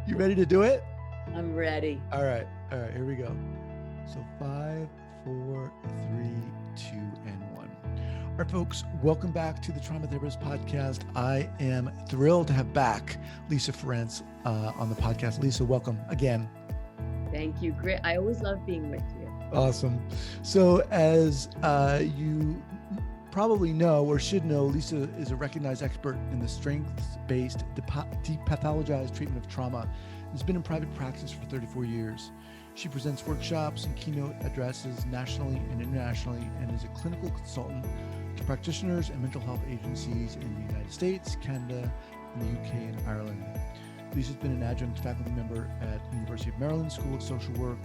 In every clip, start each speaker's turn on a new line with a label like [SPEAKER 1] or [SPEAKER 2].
[SPEAKER 1] You ready to do it?
[SPEAKER 2] I'm ready.
[SPEAKER 1] All right, here we go. So 5, 4, 3, 2, and 1. All right, folks, welcome back to the Trauma Therapist Podcast. I am thrilled to have back Lisa Ferentz on the podcast. Lisa, welcome again.
[SPEAKER 2] Thank you. Great. I always love being with you.
[SPEAKER 1] Awesome. So as you probably know or should know, Lisa is a recognized expert in the strengths-based depathologized treatment of trauma. Has been in private practice for 34 years. She presents workshops and keynote addresses nationally and internationally and is a clinical consultant to practitioners and mental health agencies in the United States, Canada, and the UK and Ireland. Lisa's been an adjunct faculty member at University of Maryland School of Social Work,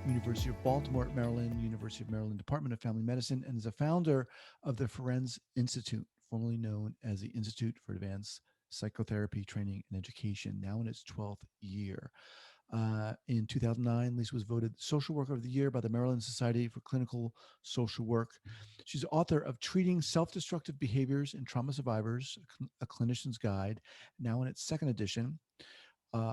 [SPEAKER 1] University of Baltimore at Maryland, University of Maryland Department of Family Medicine, and is a founder of the Ferentz Institute, formerly known as the Institute for Advanced Psychotherapy Training and Education, now in its 12th year. In 2009, Lisa was voted Social Worker of the Year by the Maryland Society for Clinical Social Work. She's author of Treating Self-Destructive Behaviors in Trauma Survivors, a Clinician's Guide, now in its second edition.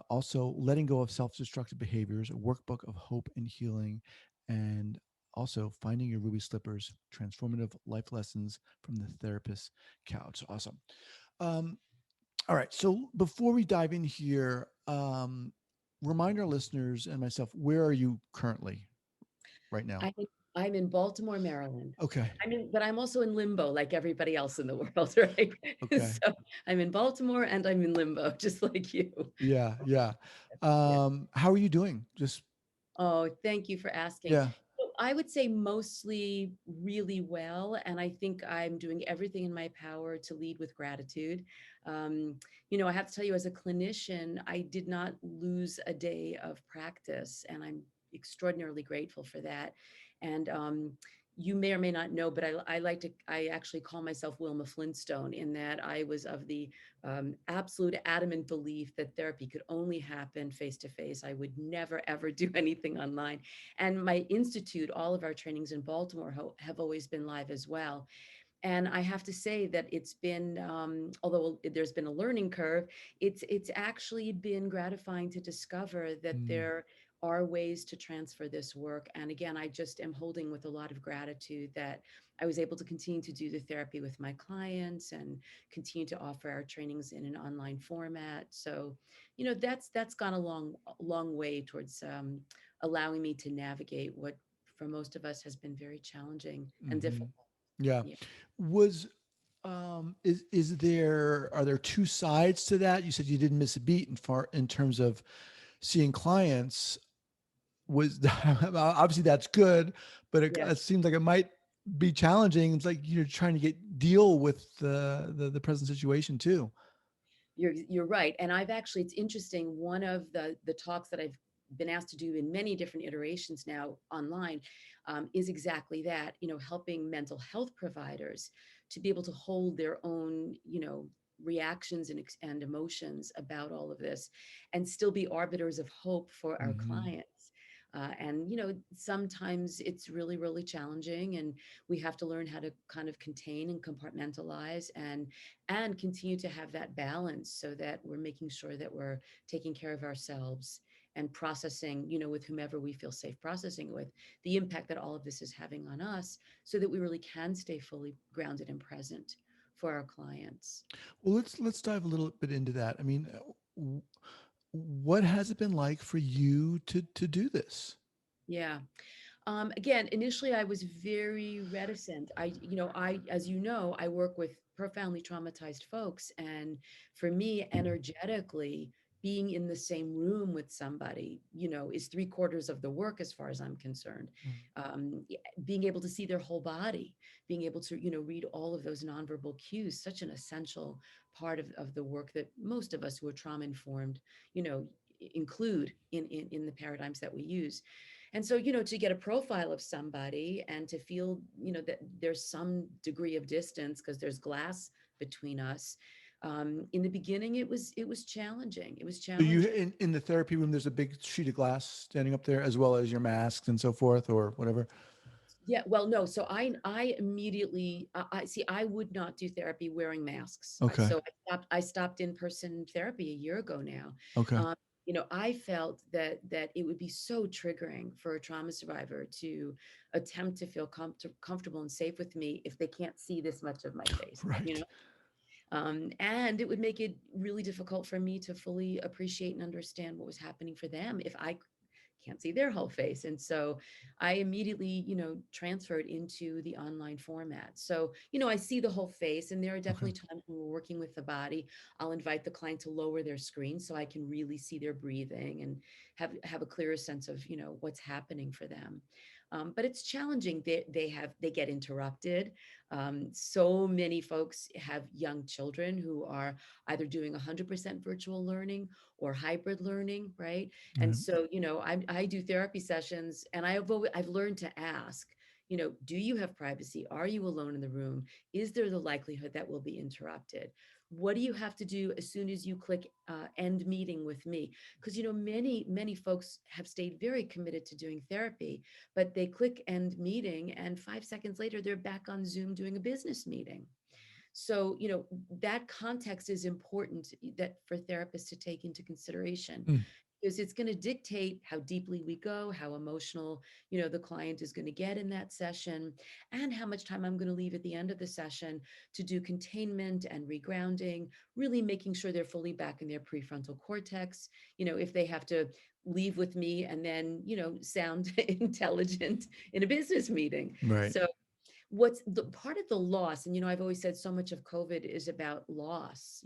[SPEAKER 1] Also, Letting Go of Self-Destructive Behaviors, a workbook of hope and healing, and also Finding Your Ruby Slippers, Transformative Life Lessons from the Therapist's Couch. Awesome. All right. So before we dive in here, remind our listeners and myself, where are you currently right now?
[SPEAKER 2] I'm in Baltimore, Maryland.
[SPEAKER 1] Okay.
[SPEAKER 2] But I'm also in limbo like everybody else in the world, right?
[SPEAKER 1] Okay.
[SPEAKER 2] So I'm in Baltimore and I'm in limbo, just like you.
[SPEAKER 1] Yeah. Yeah.
[SPEAKER 2] Yeah.
[SPEAKER 1] How are you doing? Just,
[SPEAKER 2] Oh, thank you for asking.
[SPEAKER 1] yeah.
[SPEAKER 2] So I would say mostly really well, and I think I'm doing everything in my power to lead with gratitude. Um, I have to tell you, as a clinician, I did not lose a day of practice, and I'm extraordinarily grateful for that. And you may or may not know, but I actually call myself Wilma Flintstone in that I was of the absolute adamant belief that therapy could only happen face to face. I would never, ever do anything online. And my institute, all of our trainings in Baltimore have always been live as well. And I have to say that it's been, although there's been a learning curve, it's actually been gratifying to discover that
[SPEAKER 1] Mm,
[SPEAKER 2] there are ways to transfer this work. And again, I just am holding with a lot of gratitude that I was able to continue to do the therapy with my clients and continue to offer our trainings in an online format. So, that's gone a long way towards allowing me to navigate what for most of us has been very challenging and
[SPEAKER 1] mm-hmm.
[SPEAKER 2] difficult.
[SPEAKER 1] Yeah.
[SPEAKER 2] Yeah.
[SPEAKER 1] Was is there are there two sides to that? You said you didn't miss a beat in terms of seeing clients. Was obviously that's good, but
[SPEAKER 2] Yeah,
[SPEAKER 1] it seems like it might be challenging. It's like you're trying to deal with the present situation too.
[SPEAKER 2] you're right. And it's interesting. One of the talks that I've been asked to do in many different iterations now online is exactly that. Helping mental health providers to be able to hold their own, reactions and emotions about all of this, and still be arbiters of hope for our
[SPEAKER 1] Hmm.
[SPEAKER 2] clients. And sometimes it's really, really challenging, and we have to learn how to kind of contain and compartmentalize and continue to have that balance so that we're making sure that we're taking care of ourselves and processing, with whomever we feel safe processing with, the impact that all of this is having on us so that we really can stay fully grounded and present for our clients.
[SPEAKER 1] Well, let's dive a little bit into that. I mean, w- what has it been like for you to do this?
[SPEAKER 2] Yeah. Again, initially I was very reticent. As you know, I work with profoundly traumatized folks. And for me, energetically, being in the same room with somebody, is three-quarters of the work as far as I'm concerned. Being able to see their whole body, being able to, read all of those nonverbal cues, such an essential part of the work that most of us who are trauma informed, include in the paradigms that we use. And so, to get a profile of somebody and to feel, that there's some degree of distance because there's glass between us. In the beginning, it was challenging. It was
[SPEAKER 1] So you
[SPEAKER 2] challenging.
[SPEAKER 1] in the therapy room, there's a big sheet of glass standing up there, as well as your masks and so forth, or whatever.
[SPEAKER 2] Yeah, well, no. So I immediately I see I would not do therapy wearing masks.
[SPEAKER 1] Okay.
[SPEAKER 2] So I stopped in-person therapy a year ago now.
[SPEAKER 1] Okay.
[SPEAKER 2] Um, I felt that it would be so triggering for a trauma survivor to attempt to feel comfortable and safe with me if they can't see this much of my face,
[SPEAKER 1] Right.
[SPEAKER 2] and it would make it really difficult for me to fully appreciate and understand what was happening for them if I can't see their whole face. And so I immediately, transferred into the online format. So, I see the whole face, and there are
[SPEAKER 1] Okay.
[SPEAKER 2] definitely times when we're working with the body. I'll invite the client to lower their screen so I can really see their breathing and have a clearer sense of, what's happening for them. But it's challenging. They get interrupted. So many folks have young children who are either doing 100% virtual learning or hybrid learning, right? And
[SPEAKER 1] Right.
[SPEAKER 2] so, I do therapy sessions, and I've learned to ask, do you have privacy? Are you alone in the room? Is there the likelihood that will be interrupted? What do you have to do as soon as you click end meeting with me? Because, many folks have stayed very committed to doing therapy, but they click end meeting, and 5 seconds later, they're back on Zoom doing a business meeting. So, that context is important that for therapists to take into consideration,
[SPEAKER 1] Mm.
[SPEAKER 2] because it's going to dictate how deeply we go, how emotional, the client is going to get in that session, and how much time I'm going to leave at the end of the session to do containment and regrounding, really making sure they're fully back in their prefrontal cortex. If they have to leave with me and then, sound intelligent in a business meeting.
[SPEAKER 1] Right.
[SPEAKER 2] So what's the part of the loss, and I've always said so much of COVID is about loss,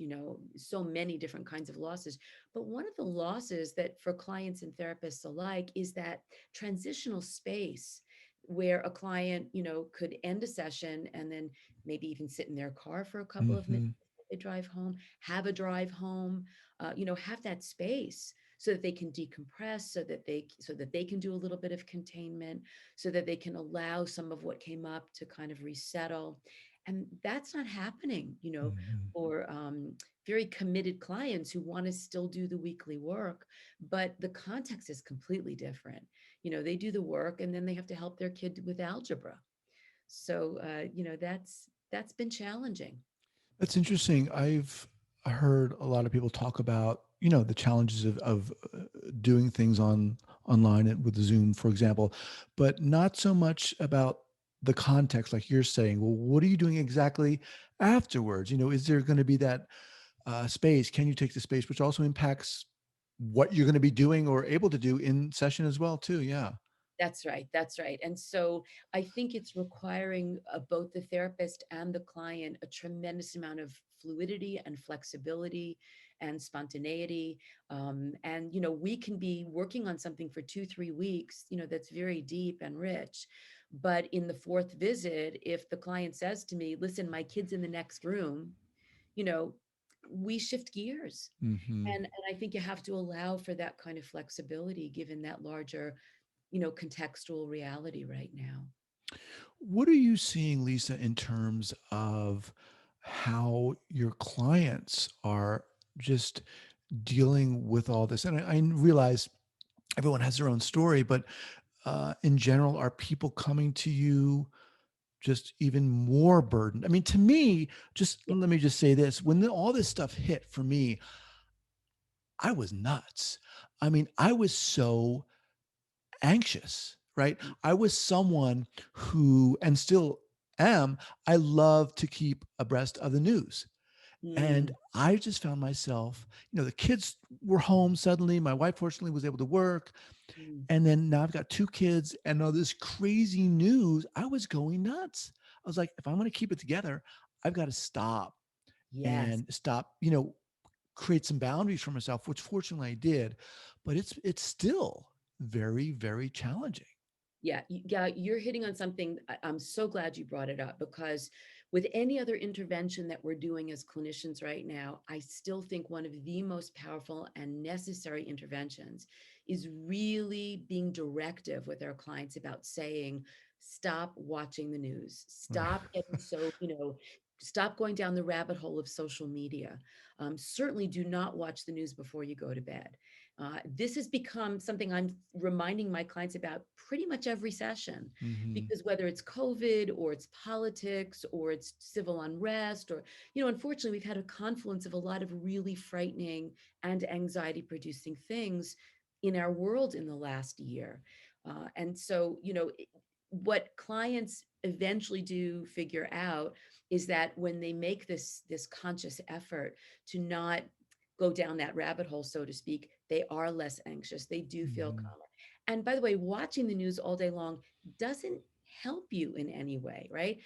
[SPEAKER 2] so many different kinds of losses, but one of the losses that for clients and therapists alike is that transitional space where a client, could end a session and then maybe even sit in their car for a couple of minutes,
[SPEAKER 1] Hmm.
[SPEAKER 2] they drive home, have a drive home, have that space so that they can decompress, so that they can do a little bit of containment, so that they can allow some of what came up to kind of resettle. And that's not happening,
[SPEAKER 1] Hmm.
[SPEAKER 2] for very committed clients who want to still do the weekly work, but the context is completely different. They do the work and then they have to help their kid with algebra. So, that's been challenging.
[SPEAKER 1] That's interesting. I've heard a lot of people talk about, the challenges of doing things online and with Zoom, for example, but not so much about the context, like you're saying. Well, what are you doing exactly afterwards? Is there going to be that space? Can you take the space, which also impacts what you're going to be doing or able to do in session as well, too? Yeah.
[SPEAKER 2] That's right. That's right. And so I think it's requiring both the therapist and the client a tremendous amount of fluidity and flexibility and spontaneity. And, we can be working on something for 2, 3 weeks, that's very deep and rich. But in the fourth visit, if the client says to me, listen, my kid's in the next room, you know, we shift gears.
[SPEAKER 1] Hmm.
[SPEAKER 2] And I think you have to allow for that kind of flexibility given that larger contextual reality right now.
[SPEAKER 1] What are you seeing, Lisa, in terms of how your clients are just dealing with all this? And I realize everyone has their own story, but in general, are people coming to you just even more burdened? I mean, to me, just
[SPEAKER 2] Yeah.
[SPEAKER 1] let me just say this: when all this stuff hit for me, I was nuts. I mean, I was so anxious, right?
[SPEAKER 2] Mm,
[SPEAKER 1] I was someone who, and still am, I love to keep abreast of the news. And
[SPEAKER 2] mm,
[SPEAKER 1] I just found myself, the kids were home suddenly. My wife, fortunately, was able to work.
[SPEAKER 2] mm.
[SPEAKER 1] And then now I've got two kids and all this crazy news. I was going nuts. I was like, if I'm going to keep it together, I've got to stop
[SPEAKER 2] Yes.
[SPEAKER 1] and stop, create some boundaries for myself, which fortunately I did. But it's still very, very challenging.
[SPEAKER 2] Yeah, yeah, you're hitting on something. I'm so glad you brought it up because with any other intervention that we're doing as clinicians right now, I still think one of the most powerful and necessary interventions is really being directive with our clients about saying, stop watching the news,
[SPEAKER 1] Right.
[SPEAKER 2] stop getting so, stop going down the rabbit hole of social media. Certainly do not watch the news before you go to bed. This has become something I'm reminding my clients about pretty much every session,
[SPEAKER 1] Mm-hmm.
[SPEAKER 2] because whether it's COVID or it's politics or it's civil unrest, or, unfortunately, we've had a confluence of a lot of really frightening and anxiety producing things in our world in the last year. And so, what clients eventually do figure out is that when they make this conscious effort to not go down that rabbit hole, so to speak, they are less anxious. They do feel
[SPEAKER 1] Mm-hmm.
[SPEAKER 2] calmer. And by the way, watching the news all day long doesn't help you in any way, right?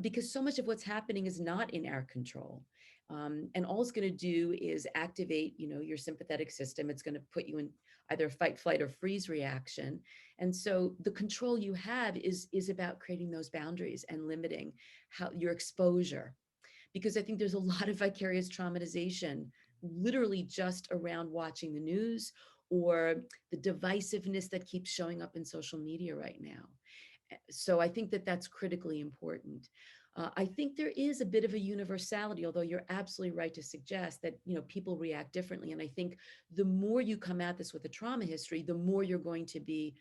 [SPEAKER 2] Because so much of what's happening is not in our control. And all it's going to do is activate, your sympathetic system. It's going to put you in either fight, flight, or freeze reaction. And so the control you have is about creating those boundaries and limiting how your exposure, because I think there's a lot of vicarious traumatization literally just around watching the news or the divisiveness that keeps showing up in social media right now. So I think that that's critically important. I think there is a bit of a universality, although you're absolutely right to suggest that people react differently. And I think the more you come at this with a trauma history, the more you're going to be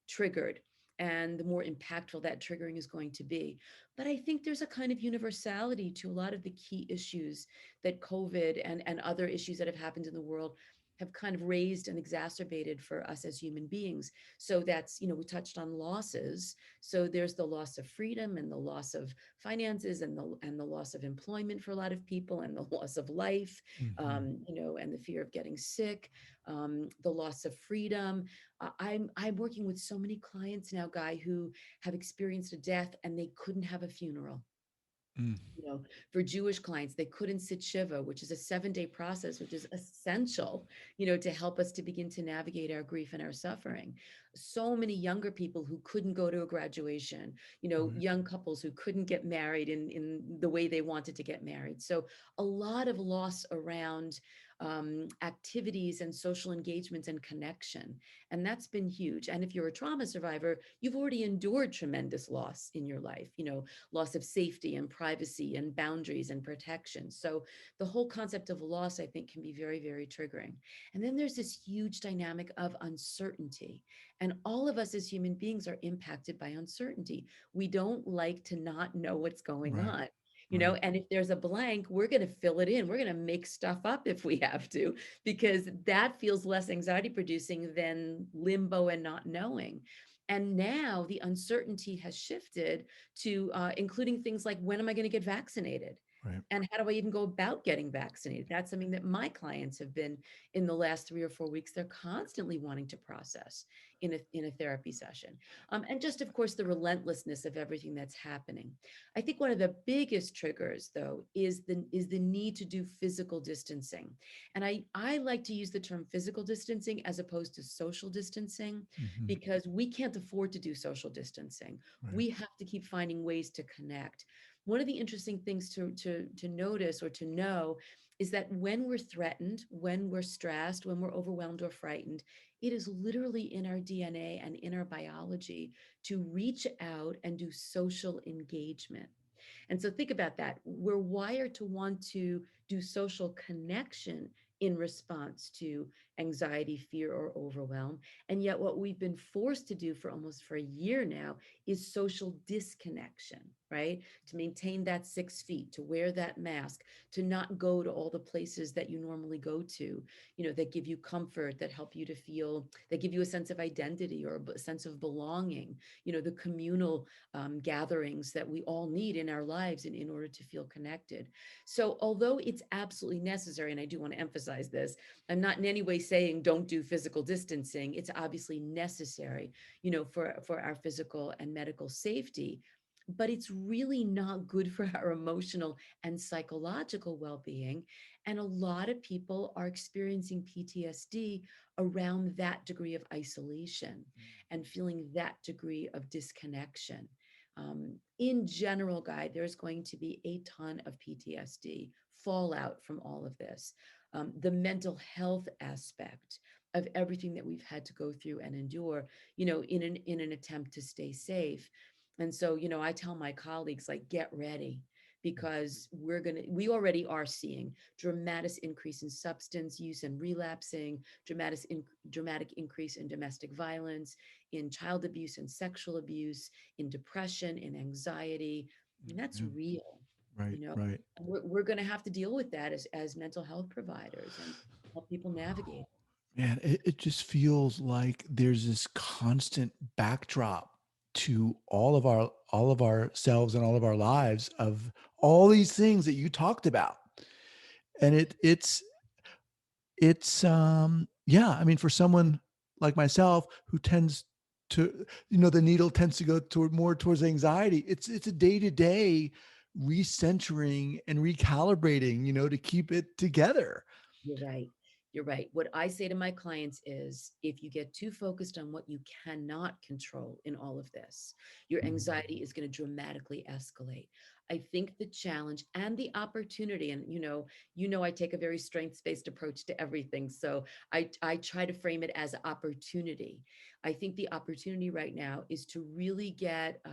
[SPEAKER 2] triggered, and the more impactful that triggering is going to be. But I think there's a kind of universality to a lot of the key issues that COVID and other issues that have happened in the world have kind of raised and exacerbated for us as human beings. So that's, we touched on losses. So there's the loss of freedom and the loss of finances and the loss of employment for a lot of people, and the loss of life,
[SPEAKER 1] Mm-hmm.
[SPEAKER 2] and the fear of getting sick, the loss of freedom. I'm working with so many clients now, Guy, who have experienced a death and they couldn't have a funeral.
[SPEAKER 1] Mm.
[SPEAKER 2] For Jewish clients, they couldn't sit Shiva, which is a 7-day process, which is essential, to help us to begin to navigate our grief and our suffering. So many younger people who couldn't go to a graduation,
[SPEAKER 1] Right.
[SPEAKER 2] young couples who couldn't get married in the way they wanted to get married. So a lot of loss around activities and social engagements and connection. And that's been huge. And if you're a trauma survivor, you've already endured tremendous loss in your life, loss of safety and privacy and boundaries and protection. So the whole concept of loss, I think, can be very, very triggering. And then there's this huge dynamic of uncertainty. And all of us as human beings are impacted by uncertainty. We don't like to not know what's going
[SPEAKER 1] Right.
[SPEAKER 2] on.
[SPEAKER 1] Right.
[SPEAKER 2] And if there's a blank, we're going to fill it in. We're going to make stuff up if we have to, because that feels less anxiety producing than limbo and not knowing. And now the uncertainty has shifted to including things like, when am I going to get vaccinated?
[SPEAKER 1] Right.
[SPEAKER 2] And how do I even go about getting vaccinated? That's something that my clients have been in the last 3 or 4 weeks. They're constantly wanting to process in a therapy session. And just, of course, the relentlessness of everything that's happening. I think one of the biggest triggers, though, is the need to do physical distancing. And I like to use the term physical distancing as opposed to social distancing,
[SPEAKER 1] Mm-hmm.
[SPEAKER 2] because we can't afford to do social distancing.
[SPEAKER 1] Right.
[SPEAKER 2] We have to keep finding ways to connect. One of the interesting things to notice or to know is that when we're threatened, when we're stressed, when we're overwhelmed or frightened, it is literally in our DNA and in our biology to reach out and do social engagement. And so think about that. We're wired to want to do social connection in response to anxiety, fear, or overwhelm. And yet what we've been forced to do for a year now is social disconnection, right? To maintain that 6 feet, to wear that mask, to not go to all the places that you normally go to, that give you comfort, that help you to feel, that give you a sense of identity or a sense of belonging, the communal gatherings that we all need in our lives in order to feel connected. So although it's absolutely necessary, and I do want to emphasize this, I'm not in any way saying don't do physical distancing. It's obviously necessary, for our physical and medical safety, but it's really not good for our emotional and psychological well-being. And a lot of people are experiencing PTSD around that degree of isolation and feeling that degree of disconnection. In general, Guy, there's going to be a ton of PTSD fallout from all of this. The mental health aspect of everything that we've had to go through and endure, in an attempt to stay safe. And so, I tell my colleagues, like, get ready, because we already are seeing dramatic increase in substance use and relapsing, dramatic increase in domestic violence, in child abuse and sexual abuse, in depression, in anxiety. And that's
[SPEAKER 1] Yeah.
[SPEAKER 2] real,
[SPEAKER 1] Right,
[SPEAKER 2] you know.
[SPEAKER 1] right.
[SPEAKER 2] And we're going to have to deal with that as mental health providers and help people navigate.
[SPEAKER 1] Man, it just feels like there's this constant backdrop to all of ourselves and all of our lives of all these things that you talked about. And yeah, I mean, for someone like myself who tends to, the needle tends to go toward more towards anxiety. It's a day-to-day recentering and recalibrating, to keep it together.
[SPEAKER 2] You're right. You're right. What I say to my clients is if you get too focused on what you cannot control in all of this, your anxiety is going to dramatically escalate. I think the challenge and the opportunity, and I take a very strengths-based approach to everything. So I try to frame it as opportunity. I think the opportunity right now is to really get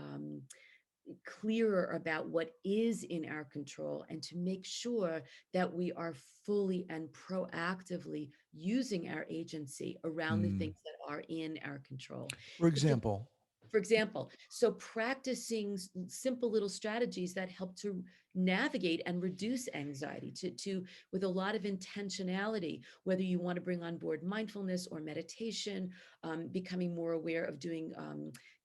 [SPEAKER 2] clearer about what is in our control and to make sure that we are fully and proactively using our agency around the
[SPEAKER 1] Mm.
[SPEAKER 2] things that are in our control.
[SPEAKER 1] For
[SPEAKER 2] It's a
[SPEAKER 1] example,
[SPEAKER 2] For example, so practicing simple little strategies that help to navigate and reduce anxiety to with a lot of intentionality, whether you want to bring on board mindfulness or meditation, becoming more aware of doing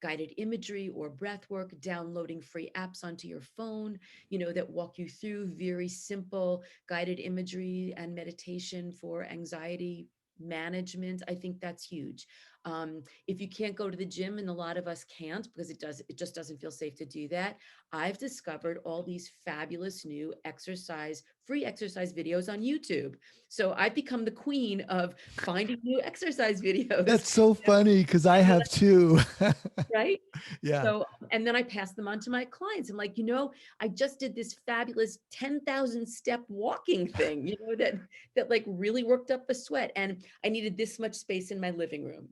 [SPEAKER 2] guided imagery or breath work, downloading free apps onto your phone, that walk you through very simple guided imagery and meditation for anxiety management. I think that's huge. If you can't go to the gym, and a lot of us can't because it just doesn't feel safe to do that, I've discovered all these fabulous new free exercise videos on YouTube. So I've become the queen of finding new exercise videos.
[SPEAKER 1] that's so funny because I
[SPEAKER 2] And then
[SPEAKER 1] have too.
[SPEAKER 2] right?
[SPEAKER 1] Yeah.
[SPEAKER 2] So, and then I pass them on to my clients. I'm like, I just did this fabulous 10,000 step walking thing, that like really worked up a sweat. And I needed this much space in my living room,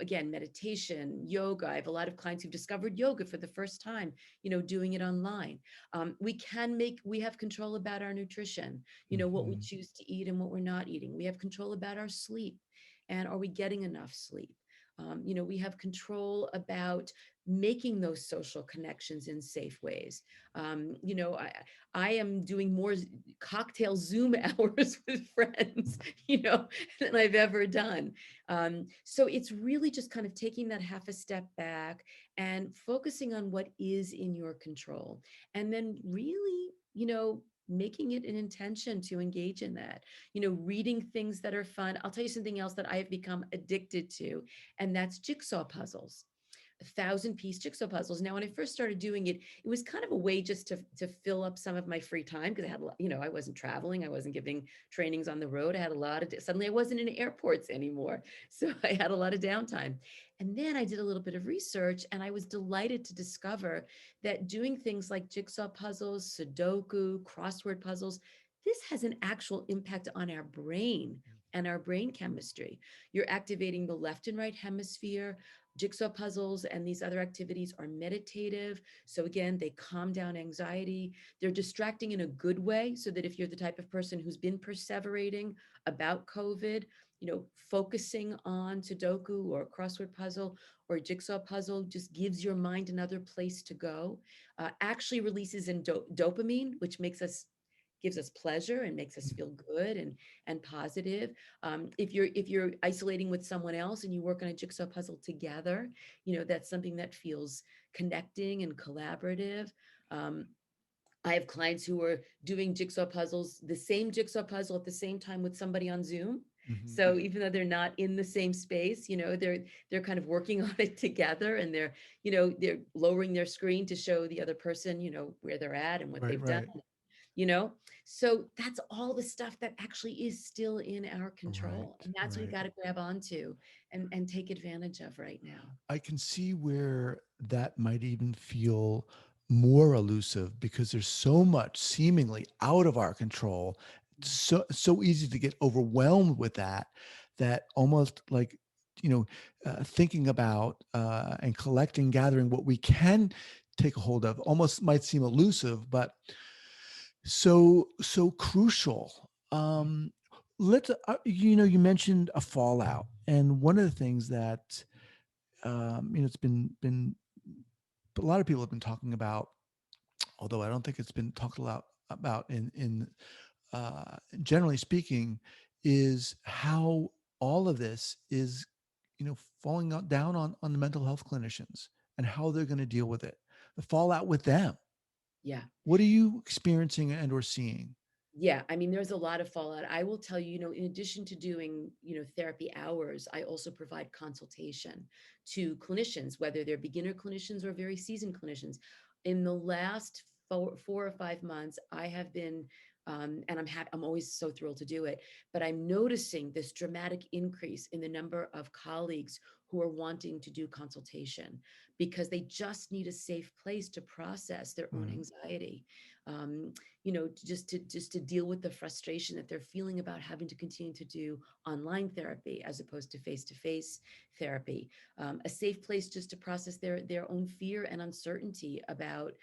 [SPEAKER 2] again, meditation, yoga. I have a lot of clients who've discovered yoga for the first time, doing it online. We have control about our nutrition, what we
[SPEAKER 1] Mhm.
[SPEAKER 2] choose to eat and what we're not eating. We have control about our sleep. And are we getting enough sleep? We have control about making those social connections in safe ways. I am doing more cocktail Zoom hours with friends, than I've ever done. So it's really just kind of taking that half a step back and focusing on what is in your control. And then really, making it an intention to engage in that, reading things that are fun. I'll tell you something else that I have become addicted to, and that's jigsaw puzzles. 1,000-piece jigsaw puzzles. Now, when I first started doing it, it was kind of a way just to fill up some of my free time because I had, I wasn't traveling, I wasn't giving trainings on the road. I had a lot of suddenly I wasn't in airports anymore, so I had a lot of downtime. And then I did a little bit of research, and I was delighted to discover that doing things like jigsaw puzzles, Sudoku, crossword puzzles, this has an actual impact on our brain and our brain chemistry. You're activating the left and right hemisphere. Jigsaw puzzles and these other activities are meditative. So again, they calm down anxiety. They're distracting in a good way, so that if you're the type of person who's been perseverating about COVID, focusing on Sudoku or a crossword puzzle or a jigsaw puzzle just gives your mind another place to go. Actually releases in dopamine, which gives us pleasure and makes us feel good and positive. If you're isolating with someone else and you work on a jigsaw puzzle together, that's something that feels connecting and collaborative. Um, I have clients who are doing the same jigsaw puzzle at the same time with somebody on Zoom.
[SPEAKER 1] Mhm.
[SPEAKER 2] So even though they're not in the same space, they're kind of working on it together, and they're lowering their screen to show the other person, where they're at and what
[SPEAKER 1] Right,
[SPEAKER 2] they've done,
[SPEAKER 1] right,
[SPEAKER 2] you know so that's all the stuff that actually is still in our control,
[SPEAKER 1] right,
[SPEAKER 2] and that's what we
[SPEAKER 1] right.
[SPEAKER 2] got to grab onto and take advantage of right now.
[SPEAKER 1] I can see where that might even feel more elusive because there's so much seemingly out of our control. It's so easy to get overwhelmed with that, that almost like, thinking about and collecting, gathering what we can take a hold of. Almost might seem elusive, but so crucial. Let's you mentioned a fallout, and one of the things that it's been a lot of people have been talking about, although I don't think it's been talked a lot about in generally speaking, is how all of this is falling down on the mental health clinicians and how they're going to deal with it, the fallout with them.
[SPEAKER 2] Yeah.
[SPEAKER 1] What are you experiencing and or seeing?
[SPEAKER 2] Yeah, I mean, there's a lot of fallout. I will tell you, in addition to doing, therapy hours, I also provide consultation to clinicians, whether they're beginner clinicians or very seasoned clinicians. In the last 4 or 5 months, I have been, and I'm happy, I'm always so thrilled to do it, but I'm noticing this dramatic increase in the number of colleagues who are wanting to do consultation because they just need a safe place to process their own
[SPEAKER 1] Mm.
[SPEAKER 2] anxiety. Um, just to deal with the frustration that they're feeling about having to continue to do online therapy as opposed to face-to-face therapy. A safe place just to process their own fear and uncertainty about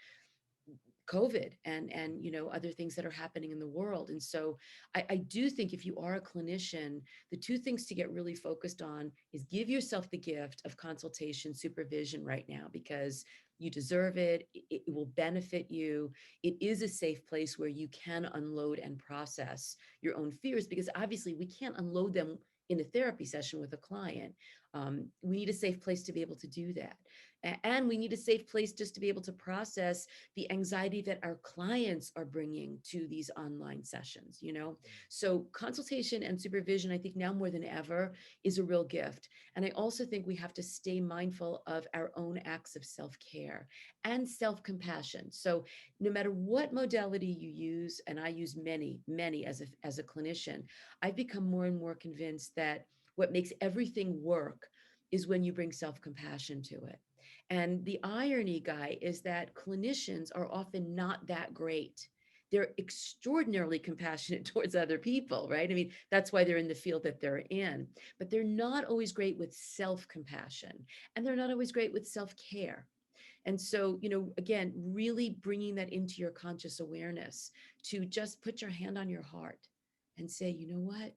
[SPEAKER 2] COVID and other things that are happening in the world. And so I do think if you are a clinician, the two things to get really focused on is give yourself the gift of consultation supervision right now because you deserve it. It will benefit you. It is a safe place where you can unload and process your own fears because obviously we can't unload them in a therapy session with a client. We need a safe place to be able to do that. And we need a safe place just to be able to process the anxiety that our clients are bringing to these online sessions. So consultation and supervision, I think now more than ever, is a real gift. And I also think we have to stay mindful of our own acts of self-care and self-compassion. So no matter what modality you use, and I use many as a clinician, I've become more and more convinced that what makes everything work is when you bring self-compassion to it. And the irony, Guy, is that clinicians are often not that great. They're extraordinarily compassionate towards other people, right? I mean, that's why they're in the field that they're in, but they're not always great with self compassion and they're not always great with self care. And so, again, really bringing that into your conscious awareness to just put your hand on your heart and say, you know what?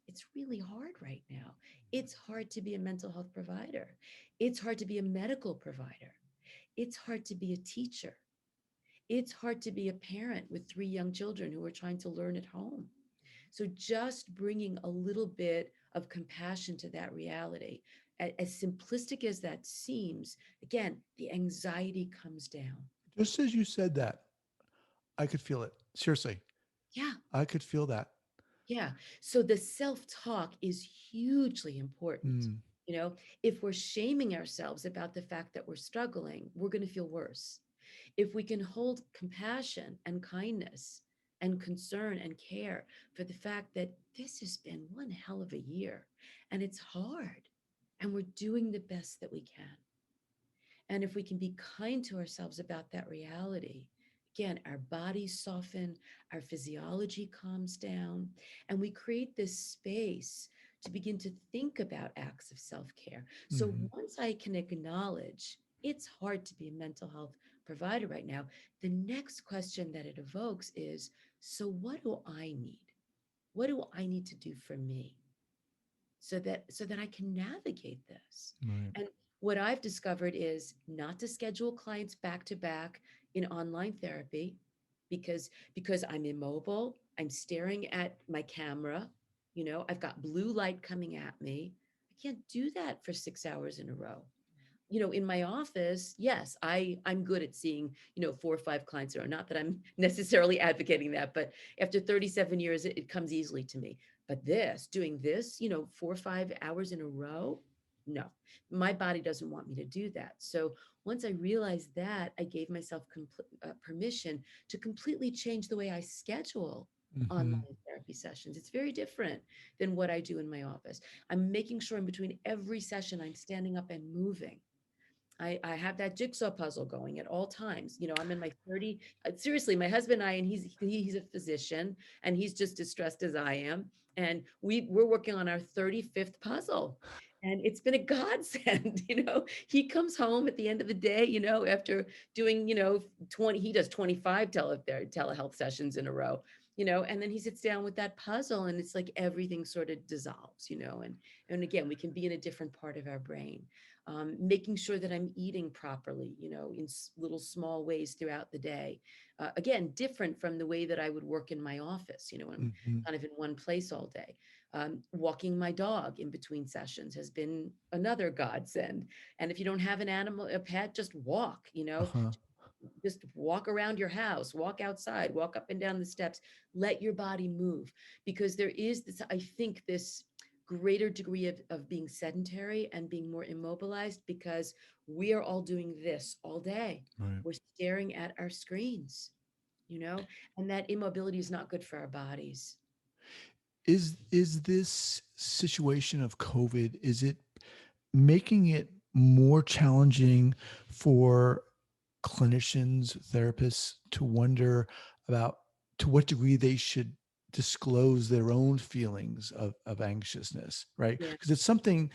[SPEAKER 2] It's really hard right now. It's hard to be a mental health provider. It's hard to be a medical provider. It's hard to be a teacher. It's hard to be a parent with 3 young children who are trying to learn at home. So just bringing a little bit of compassion to that reality, as simplistic as that seems, again, the anxiety comes down.
[SPEAKER 1] Just as you said that, I could feel it. Seriously,
[SPEAKER 2] Yeah,
[SPEAKER 1] I could feel that.
[SPEAKER 2] yeah. So the self-talk is hugely important.
[SPEAKER 1] Mm.
[SPEAKER 2] You know, if we're shaming ourselves about the fact that we're struggling, we're going to feel worse. If we can hold compassion and kindness and concern and care for the fact that this has been one hell of a year and it's hard and we're doing the best that we can. And if we can be kind to ourselves about that reality, again, our bodies soften, our physiology calms down, and we create this space to begin to think about acts of self care. So
[SPEAKER 1] Mhm.
[SPEAKER 2] once I can acknowledge it's hard to be a mental health provider right now, the next question that it evokes is so, what do I need? What do I need to do for me? So that I can navigate this.
[SPEAKER 1] Right.
[SPEAKER 2] And what I've discovered is not to schedule clients back to back in online therapy because I'm immobile, I'm staring at my camera, I've got blue light coming at me. I can't do that for 6 hours in a row. In my office, yes, I'm good at seeing, 4 or 5 clients, or not that I'm necessarily advocating that, but after 37 years, it comes easily to me. But doing this, 4 or 5 hours in a row, no, my body doesn't want me to do that. So once I realized that, I gave myself permission to completely change the way I schedule
[SPEAKER 1] Mhm.
[SPEAKER 2] online therapy sessions. It's very different than what I do in my office. I'm making sure in between every session, I'm standing up and moving. I have that jigsaw puzzle going at all times. I'm in my 30, seriously, my husband and I, and he's a physician and he's just as stressed as I am. And we're working on our 35th puzzle. And it's been a godsend. He comes home at the end of the day, after doing, 20, he does 25 telehealth sessions in a row, and then he sits down with that puzzle and it's like everything sort of dissolves, and again, we can be in a different part of our brain. Making sure that I'm eating properly, in little small ways throughout the day. Again, different from the way that I would work in my office, when I'm
[SPEAKER 1] Mm-hmm.
[SPEAKER 2] kind of in one place all day. Walking my dog in between sessions has been another godsend. And if you don't have an animal, a pet, just walk,
[SPEAKER 1] Uh-huh.
[SPEAKER 2] just walk around your house, walk outside, walk up and down the steps, let your body move. Because there is this, I think, this greater degree of being sedentary and being more immobilized because we are all doing this all day.
[SPEAKER 1] Right.
[SPEAKER 2] We're staring at our screens, and that immobility is not good for our bodies.
[SPEAKER 1] Is this situation of COVID, is it making it more challenging for clinicians, therapists to wonder about to what degree they should disclose their own feelings of anxiousness, right?
[SPEAKER 2] Yeah.
[SPEAKER 1] Because it's something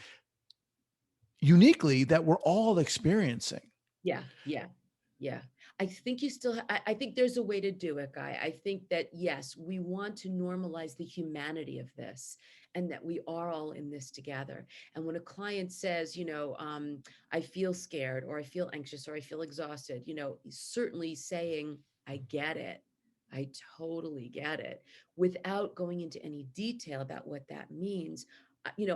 [SPEAKER 1] uniquely that we're all experiencing.
[SPEAKER 2] Yeah, yeah, yeah. I think you still, I think there's a way to do it, Guy. I think that, yes, we want to normalize the humanity of this and that we are all in this together. And when a client says, I feel scared or I feel anxious or I feel exhausted, certainly saying, I get it. I totally get it without going into any detail about what that means.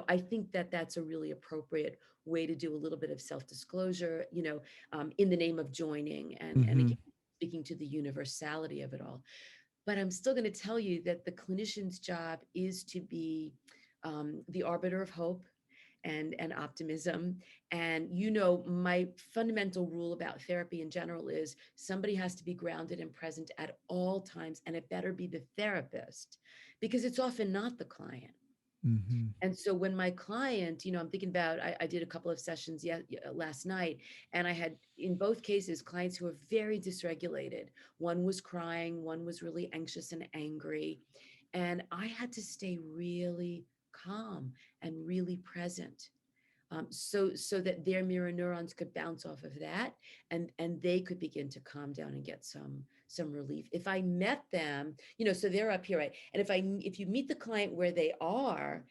[SPEAKER 2] I think that that's a really appropriate way to do a little bit of self-disclosure, in the name of joining and
[SPEAKER 1] Mm-hmm.
[SPEAKER 2] again, speaking to the universality of it all. But I'm still going to tell you that the clinician's job is to be the arbiter of hope and optimism. And my fundamental rule about therapy in general is somebody has to be grounded and present at all times, and it better be the therapist because it's often not the client.
[SPEAKER 1] Mm-hmm.
[SPEAKER 2] And so when my client, I'm thinking about, I did a couple of sessions last night, and I had in both cases clients who were very dysregulated. One was crying, one was really anxious and angry. And I had to stay really calm and really present. So that their mirror neurons could bounce off of that, and they could begin to calm down and get some relief. If I met them, so they're up here, right? And if you meet the client where they are,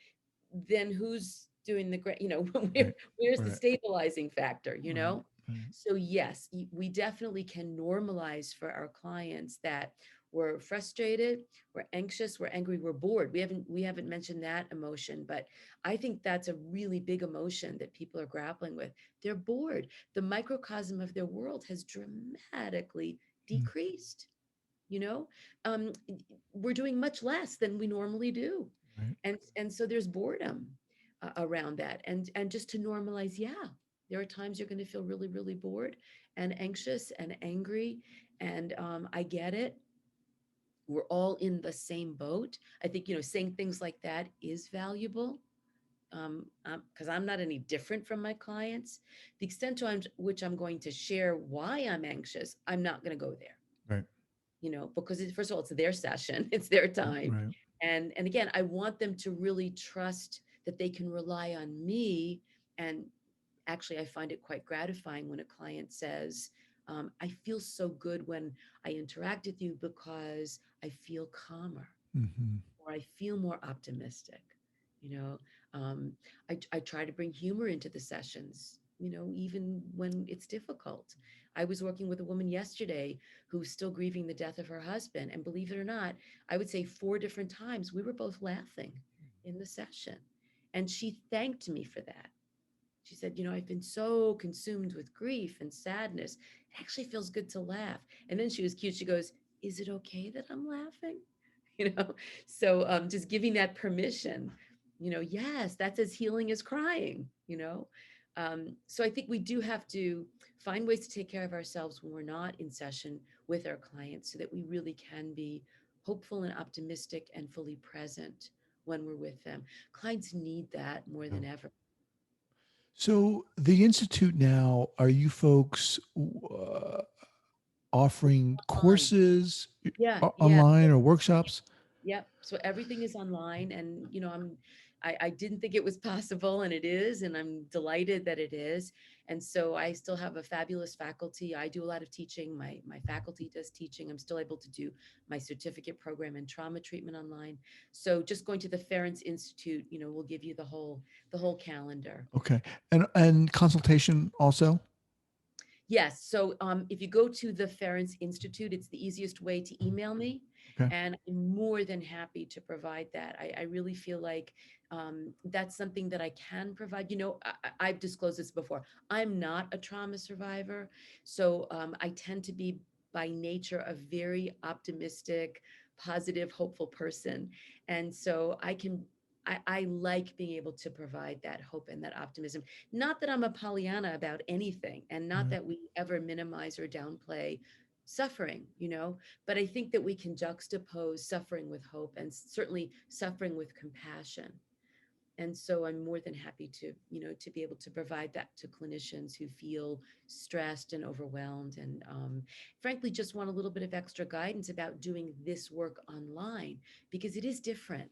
[SPEAKER 2] then who's doing the great,
[SPEAKER 1] Right.
[SPEAKER 2] where's the
[SPEAKER 1] Right.
[SPEAKER 2] stabilizing factor,
[SPEAKER 1] Right. Right.
[SPEAKER 2] So yes, we definitely can normalize for our clients that we're frustrated, we're anxious, we're angry, we're bored. We haven't mentioned that emotion, but I think that's a really big emotion that people are grappling with. They're bored. The microcosm of their world has dramatically
[SPEAKER 1] Mm.
[SPEAKER 2] decreased, you know um, we're doing much less than we normally do,
[SPEAKER 1] Right.
[SPEAKER 2] and so there's boredom around that, and just to normalize, yeah, there are times you're going to feel really, really bored and anxious and angry, and I get it. We're all in the same boat. I think, saying things like that is valuable, because I'm not any different from my clients. The extent to which I'm going to share why I'm anxious, I'm not going to go there,
[SPEAKER 1] Right.
[SPEAKER 2] because first of all, it's their session, it's their time.
[SPEAKER 1] Right.
[SPEAKER 2] And again, I want them to really trust that they can rely on me. And actually, I find it quite gratifying when a client says, I feel so good when I interact with you because I feel calmer
[SPEAKER 1] Mm-hmm.
[SPEAKER 2] or I feel more optimistic. You know, I try to bring humor into the sessions, even when it's difficult. I was working with a woman yesterday who's still grieving the death of her husband. And believe it or not, I would say 4 different times we were both laughing in the session. And she thanked me for that. She said, I've been so consumed with grief and sadness. It actually feels good to laugh. And then she was cute. She goes, is it okay that I'm laughing? you know so just giving that permission, yes, that's as healing as crying. So I think we do have to find ways to take care of ourselves when we're not in session with our clients so that we really can be hopeful and optimistic and fully present when we're with them. Clients need that more
[SPEAKER 1] Yeah.
[SPEAKER 2] than ever.
[SPEAKER 1] So the institute now, are you folks offering
[SPEAKER 2] Fine.
[SPEAKER 1] courses
[SPEAKER 2] Yeah, yeah.
[SPEAKER 1] online or workshops?
[SPEAKER 2] Yep. So everything is online, and I'm I didn't think it was possible, and it is, and I'm delighted that it is. And so I still have a fabulous faculty. I do a lot of teaching. My faculty does teaching. I'm still able to do my certificate program in trauma treatment online. So just going to the Ferentz Institute, will give you the whole calendar.
[SPEAKER 1] Okay. And consultation also?
[SPEAKER 2] Yes. So if you go to the Ferentz Institute, it's the easiest way to email me.
[SPEAKER 1] Okay.
[SPEAKER 2] And I'm more than happy to provide that. I really feel like that's something that I can provide. I've disclosed this before. I'm not a trauma survivor. So I tend to be by nature a very optimistic, positive, hopeful person. And so I like being able to provide that hope and that optimism. Not that I'm a Pollyanna about anything, and not that we ever minimize or downplay suffering, but I think that we can juxtapose suffering with hope, and certainly suffering with compassion. And so I'm more than happy to be able to provide that to clinicians who feel stressed and overwhelmed, and frankly, just want a little bit of extra guidance about doing this work online, because it is different.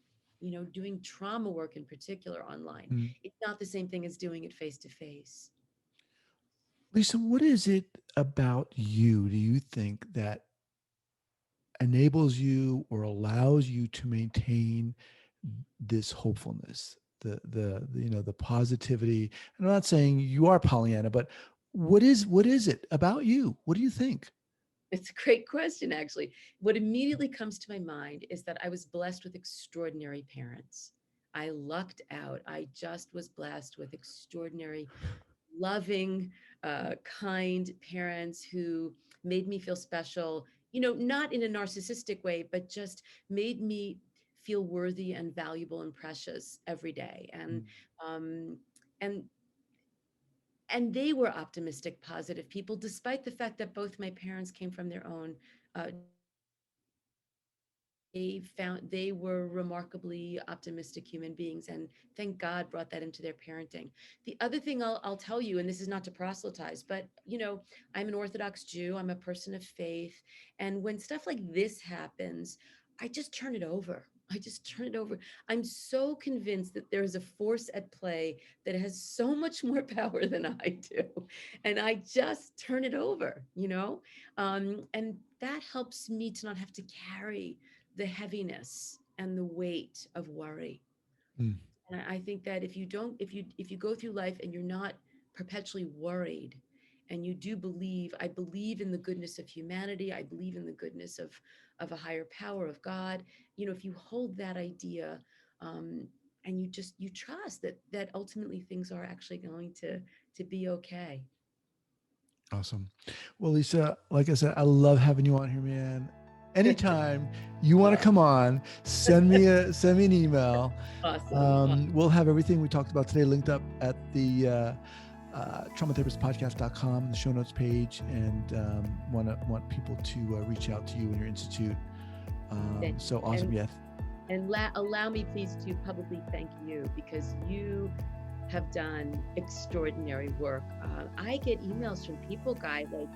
[SPEAKER 2] Doing trauma work in particular online,
[SPEAKER 1] Mm.
[SPEAKER 2] it's not the same thing as doing it face to face.
[SPEAKER 1] Lisa, what is it about you, do you think, that enables you or allows you to maintain this hopefulness, the positivity? And I'm not saying you are Pollyanna, but what is it about you? What do you think?
[SPEAKER 2] It's a great question, actually. What immediately comes to my mind is that I was blessed with extraordinary parents. I lucked out. I just was blessed with extraordinary, loving, kind parents who made me feel special, not in a narcissistic way, but just made me feel worthy and valuable and precious every day.
[SPEAKER 1] Mm.
[SPEAKER 2] Um, and they were optimistic, positive people, despite the fact that both my parents came from their own they were remarkably optimistic human beings, and thank God brought that into their parenting. The other thing I'll tell you, and this is not to proselytize, but I'm an Orthodox Jew, I'm a person of faith, and when stuff like this happens, I just turn it over. I'm so convinced that there is a force at play that has so much more power than I do, and I just turn it over, and that helps me to not have to carry the heaviness and the weight of worry.
[SPEAKER 1] Mm.
[SPEAKER 2] And I think that if you go through life and you're not perpetually worried, and you do believe, I believe in the goodness of humanity, I believe in the goodness of a higher power, of God, if you hold that idea, and you trust that ultimately things are actually going to be okay.
[SPEAKER 1] Awesome. Well, Lisa, like I said, I love having you on here, man. Anytime you want to come on, send me an email.
[SPEAKER 2] Awesome.
[SPEAKER 1] We'll have everything we talked about today linked up at the traumatherapistpodcast.com, the show notes page, and want people to reach out to you and your institute. So awesome. Yes.
[SPEAKER 2] And allow me please to publicly thank you, because you have done extraordinary work. I get emails from people, Guy, like,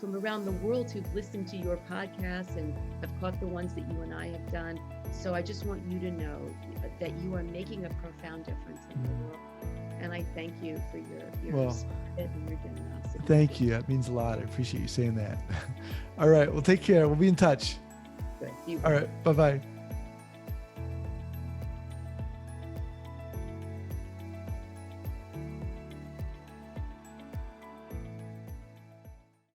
[SPEAKER 2] from around the world, who've listened to your podcast and have caught the ones that you and I have done. So I just want you to know that you are making a profound difference in the world. And I thank you for your spirit and your generosity.
[SPEAKER 1] Thank you. That means a lot. I appreciate you saying that. All right. Well, take care. We'll be in touch.
[SPEAKER 2] Good.
[SPEAKER 1] All right. Bye-bye.